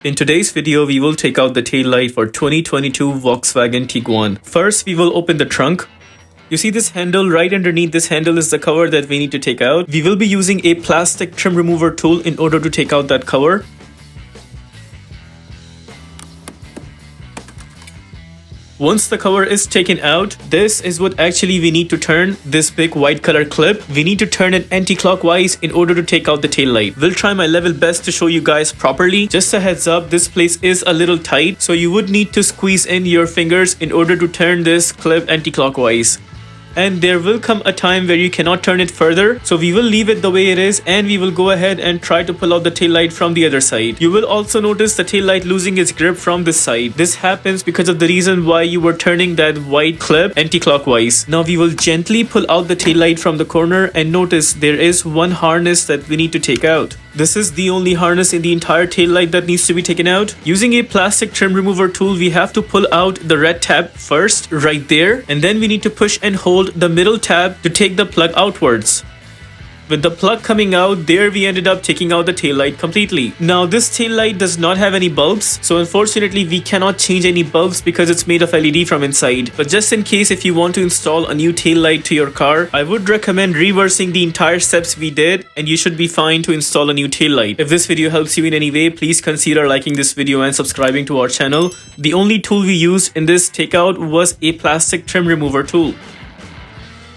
In today's video, we will take out the tail light for 2022 Volkswagen Tiguan. First, we will open the trunk. You see this handle? Right underneath this handle is the cover that we need to take out. We will be using a plastic trim remover tool in order to take out that cover. Once the cover is taken out, this is what actually we need to turn, this big white color clip. We need to turn it anti-clockwise in order to take out the tail light. We'll try my level best to show you guys properly. Just a heads up, this place is a little tight, so you would need to squeeze in your fingers in order to turn this clip anti-clockwise. And there will come a time where you cannot turn it further, so we will leave it the way it is and we will go ahead and try to pull out the tail light from the other side. You will also notice the tail light losing its grip from this side. This happens because of the reason why you were turning that white clip anti-clockwise. Now we will gently pull out the tail light from the corner, and notice there is one harness that we need to take out. This is the only harness in the entire tail light that needs to be taken out. Using a plastic trim remover tool, we have to pull out the red tab first, right there, and then we need to push and hold the middle tab to take the plug outwards. With the plug coming out, there we ended up taking out the tail light completely. Now this tail light does not have any bulbs, so unfortunately we cannot change any bulbs because it's made of LED from inside. But just in case if you want to install a new tail light to your car, I would recommend reversing the entire steps we did and you should be fine to install a new tail light. If this video helps you in any way, please consider liking this video and subscribing to our channel. The only tool we used in this takeout was a plastic trim remover tool.